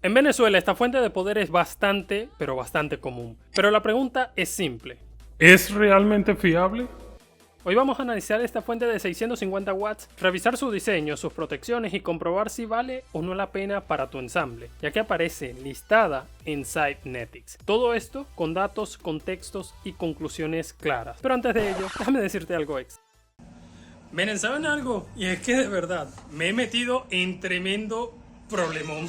En Venezuela esta fuente de poder es bastante, pero bastante común. Pero la pregunta es simple. ¿Es realmente fiable? Hoy vamos a analizar esta fuente de 650 watts, revisar su diseño, sus protecciones y comprobar si vale o no la pena para tu ensamble, ya que aparece listada en Cybernetics. Todo esto con datos, contextos y conclusiones claras. Pero antes de ello, déjame decirte algo extra. Miren, ¿saben algo? Y es que de verdad, me he metido en tremendo problemón.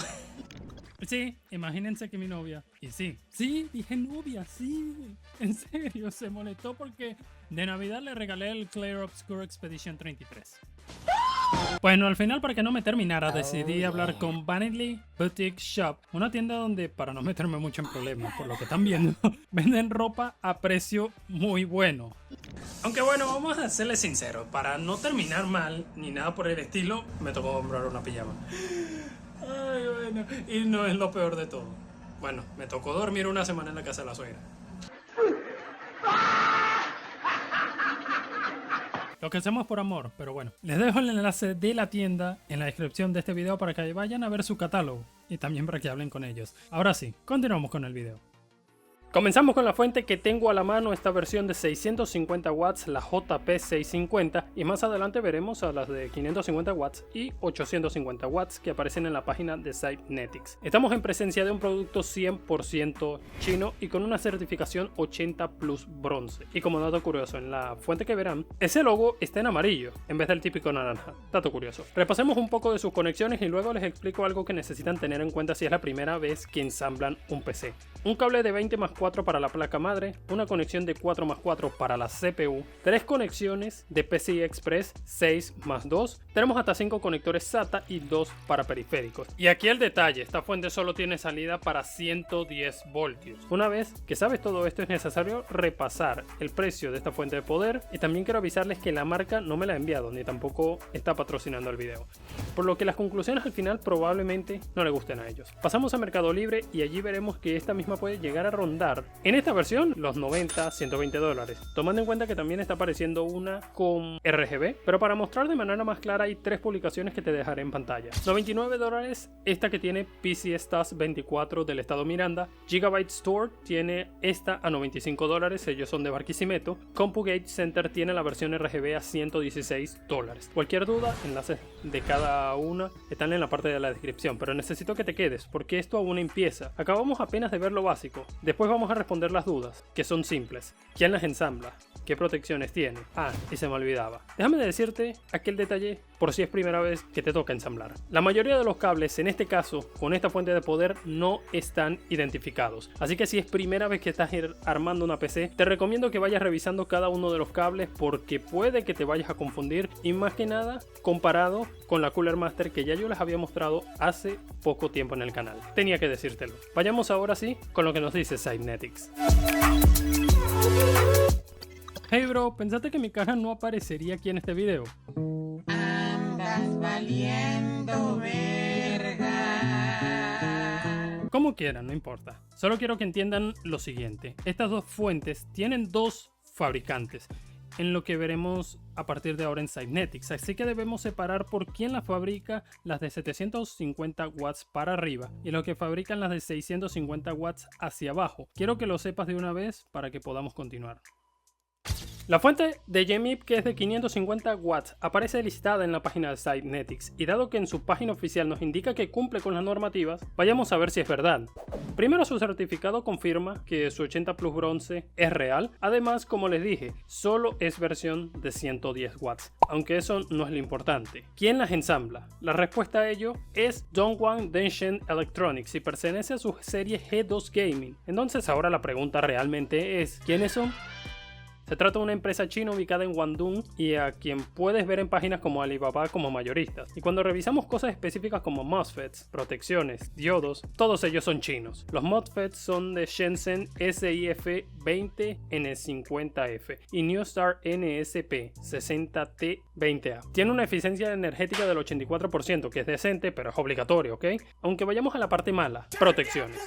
Sí, imagínense que mi novia, y sí, dije novia, sí, en serio, se molestó porque de Navidad le regalé el Clair Obscure Expedition 33. Bueno, al final, para que no me terminara, decidí hablar con Vanity Boutique Shop, una tienda donde, para no meterme mucho en problemas, por lo que están viendo, venden ropa a precio muy bueno. Aunque bueno, vamos a serles sinceros, para no terminar mal, ni nada por el estilo, me tocó comprar una pijama. Ay, bueno, y no es lo peor de todo. Bueno, me tocó dormir una semana en la casa de la suegra. Lo que hacemos por amor, pero bueno. Les dejo el enlace de la tienda en la descripción de este video para que vayan a ver su catálogo y también para que hablen con ellos. Ahora sí, continuamos con el video. Comenzamos con la fuente que tengo a la mano, esta versión de 650 watts, la JP650, y más adelante veremos a las de 550 watts y 850 watts que aparecen en la página de Cybernetics. Estamos en presencia de un producto 100% chino y con una certificación 80 Plus bronce. Y como dato curioso, en la fuente que verán, ese logo está en amarillo en vez del típico naranja. Dato curioso. Repasemos un poco de sus conexiones y luego les explico algo que necesitan tener en cuenta si es la primera vez que ensamblan un PC. Un cable de 20+4 para la placa madre, una conexión de 4+4 para la CPU, 3 conexiones de PCI Express 6+2, tenemos hasta 5 conectores SATA y 2 para periféricos. Y aquí el detalle, esta fuente solo tiene salida para 110 voltios. Una vez que sabes todo esto, es necesario repasar el precio de esta fuente de poder, y también quiero avisarles que la marca no me la ha enviado ni tampoco está patrocinando el video, por lo que las conclusiones al final probablemente no le gusten a ellos. Pasamos a Mercado Libre y allí veremos que esta misma puede llegar a rondar en esta versión los 90, 120 dólares, tomando en cuenta que también está apareciendo una con RGB, pero para mostrar de manera más clara hay 3 publicaciones que te dejaré en pantalla. 99 dólares esta que tiene PC Stas 24 del estado Miranda, Gigabyte Store tiene esta a 95 dólares, ellos son de Barquisimeto, CompuGate Center tiene la versión RGB a 116 dólares. Cualquier duda, enlaces de cada una están en la parte de la descripción, pero necesito que te quedes porque esto aún empieza. Acabamos apenas de ver lo básico, después vamos a responder las dudas, que son simples. ¿Quién las ensambla? ¿Qué protecciones tiene? Ah, y se me olvidaba. Déjame decirte aquel detalle por si es primera vez que te toca ensamblar. La mayoría de los cables, en este caso, con esta fuente de poder, no están identificados. Así que si es primera vez que estás armando una PC, te recomiendo que vayas revisando cada uno de los cables porque puede que te vayas a confundir, y más que nada comparado con la Cooler Master que ya yo les había mostrado hace poco tiempo en el canal. Tenía que decírtelo. Vayamos ahora sí con lo que nos dice Cybernetics. Hey bro, ¿pensaste que mi cara no aparecería aquí en este video? Andas valiendo verga. Como quieran, no importa. Solo quiero que entiendan lo siguiente. Estas dos fuentes tienen 2 fabricantes, en lo que veremos a partir de ahora en Cybernetics, así que debemos separar por quién las fabrica las de 750 watts para arriba y lo que fabrican las de 650 watts hacia abajo. Quiero que lo sepas de una vez para que podamos continuar. La fuente de GEMIP, que es de 550 watts, aparece listada en la página de Cybernetics, y dado que en su página oficial nos indica que cumple con las normativas, vayamos a ver si es verdad. Primero, su certificado confirma que su 80 Plus bronce es real. Además, como les dije, solo es versión de 110 watts, aunque eso no es lo importante. ¿Quién las ensambla? La respuesta a ello es Dongguan Denshen Electronics y pertenece a su serie G2 Gaming. Entonces ahora la pregunta realmente es, ¿quiénes son? Se trata de una empresa china ubicada en Guangdong y a quien puedes ver en páginas como Alibaba como mayoristas. Y cuando revisamos cosas específicas como MOSFETs, protecciones, diodos, todos ellos son chinos. Los MOSFETs son de Shenzhen SIF20N50F y Newstar NSP 60T20A. Tiene una eficiencia energética del 84%, que es decente, pero es obligatorio, ¿ok? Aunque vayamos a la parte mala, protecciones.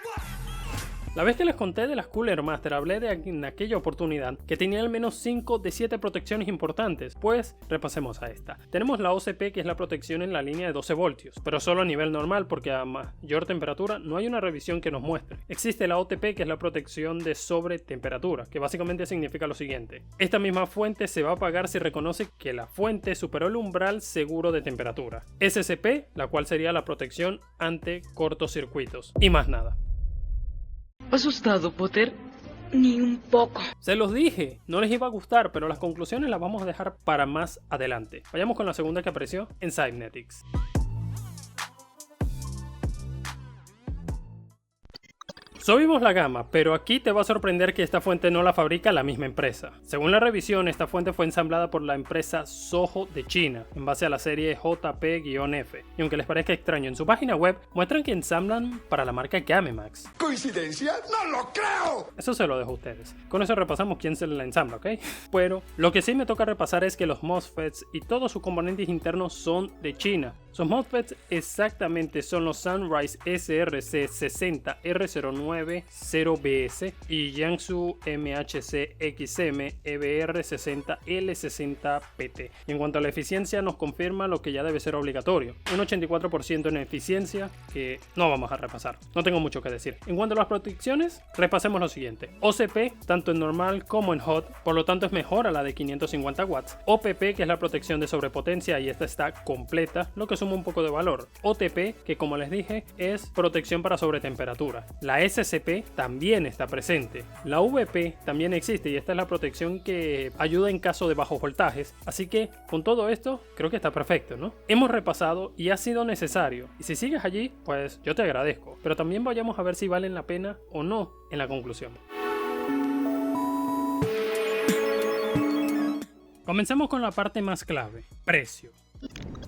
La vez que les conté de las Cooler Master hablé en aquella oportunidad que tenía al menos 5 de 7 protecciones importantes, pues repasemos a esta. Tenemos la OCP, que es la protección en la línea de 12 voltios, pero solo a nivel normal porque a mayor temperatura no hay una revisión que nos muestre. Existe la OTP, que es la protección de sobre temperatura, que básicamente significa lo siguiente: esta misma fuente se va a apagar si reconoce que la fuente superó el umbral seguro de temperatura. SCP, la cual sería la protección ante cortocircuitos, y más nada. ¿Asustado, Potter? Ni un poco. Se los dije, no les iba a gustar, pero las conclusiones las vamos a dejar para más adelante. Vayamos con la segunda que apareció en Cybernetics. Subimos la gama, pero aquí te va a sorprender que esta fuente no la fabrica la misma empresa. Según la revisión, esta fuente fue ensamblada por la empresa Soho de China, en base a la serie JP-F. Y aunque les parezca extraño, en su página web muestran que ensamblan para la marca Gamemax. ¿Coincidencia? ¡No lo creo! Eso se lo dejo a ustedes. Con eso repasamos quién se la ensambla, ¿ok? Pero lo que sí me toca repasar es que los MOSFETs y todos sus componentes internos son de China. Sus MOSFETs exactamente son los Sunrise SRC60R090BS y Jiangsu MHC XM EBR60L60PT. Y en cuanto a la eficiencia, nos confirma lo que ya debe ser obligatorio: un 84% en eficiencia, que no vamos a repasar. No tengo mucho que decir. En cuanto a las protecciones, repasemos lo siguiente: OCP, tanto en normal como en hot, por lo tanto es mejor a la de 550 watts. OPP, que es la protección de sobrepotencia, y esta está completa, lo que suma un poco de valor. OTP, que como les dije es protección para sobretemperatura. La SCP también está presente. La VP también existe, y esta es la protección que ayuda en caso de bajos voltajes. Así que con todo esto creo que está perfecto, ¿no? Hemos repasado y ha sido necesario, y si sigues allí, pues yo te agradezco, pero también vayamos a ver si valen la pena o no en la conclusión. Comencemos con la parte más clave: precio.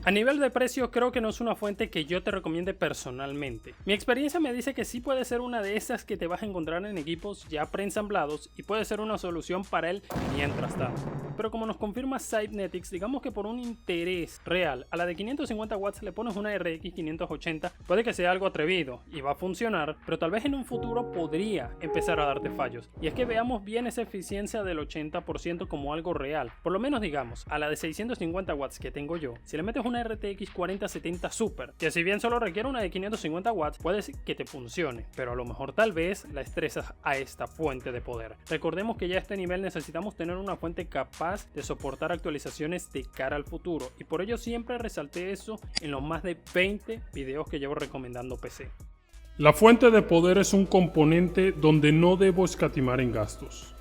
A nivel de precio, creo que no es una fuente que yo te recomiende personalmente. Mi experiencia me dice que sí puede ser una de esas que te vas a encontrar en equipos ya preensamblados y puede ser una solución para él mientras tanto. Pero como nos confirma Cybernetics, digamos que por un interés real a la de 550 watts le pones una RX 580, puede que sea algo atrevido y va a funcionar, pero tal vez en un futuro podría empezar a darte fallos. Y es que veamos bien esa eficiencia del 80% como algo real. Por lo menos digamos, a la de 650 watts que tengo yo, si le metes una RTX 4070 Super, que si bien solo requiere una de 550 watts, puede que te funcione, pero a lo mejor tal vez la estresas a esta fuente de poder. Recordemos que ya a este nivel necesitamos tener una fuente capaz de soportar actualizaciones de cara al futuro, y por ello siempre resalté eso en los más de 20 videos que llevo recomendando PC. La fuente de poder es un componente donde no debo escatimar en gastos.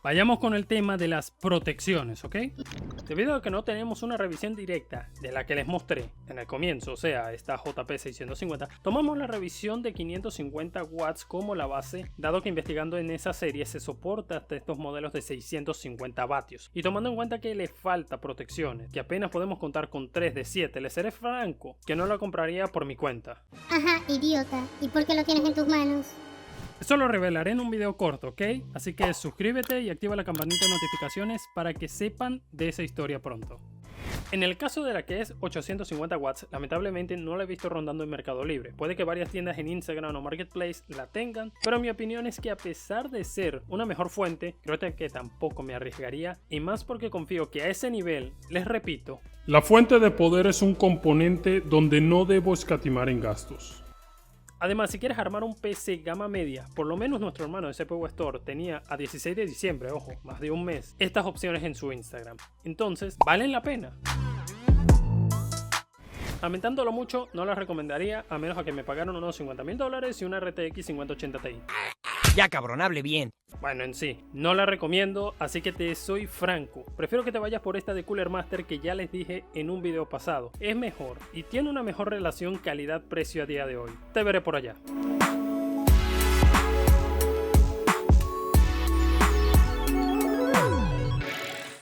Vayamos con el tema de las protecciones, ¿ok? Debido a que no tenemos una revisión directa de la que les mostré en el comienzo, o sea, esta JP650, tomamos la revisión de 550 watts como la base, dado que investigando en esa serie se soporta hasta estos modelos de 650 vatios. Y tomando en cuenta que le falta protecciones, que apenas podemos contar con 3 de 7, les seré franco que no la compraría por mi cuenta. Ajá, idiota. ¿Y por qué lo tienes en tus manos? Esto lo revelaré en un video corto, ¿ok? Así que suscríbete y activa la campanita de notificaciones para que sepan de esa historia pronto. En el caso de la que es 850 watts, lamentablemente no la he visto rondando en Mercado Libre. Puede que varias tiendas en Instagram o Marketplace la tengan, pero mi opinión es que a pesar de ser una mejor fuente, creo que tampoco me arriesgaría, y más porque confío que a ese nivel, les repito, la fuente de poder es un componente donde no debo escatimar en gastos. Además, si quieres armar un PC gama media, por lo menos nuestro hermano de CPU Store tenía a 16 de diciembre, ojo, más de un mes, estas opciones en su Instagram. Entonces, ¿valen la pena? Lamentándolo mucho, no las recomendaría a menos a que me pagaran unos $50,000 y una RTX 5080 Ti. Ya cabrón, hable bien. Bueno, en sí, no la recomiendo, así que te soy franco. Prefiero que te vayas por esta de Cooler Master que ya les dije en un video pasado. Es mejor y tiene una mejor relación calidad-precio a día de hoy. Te veré por allá.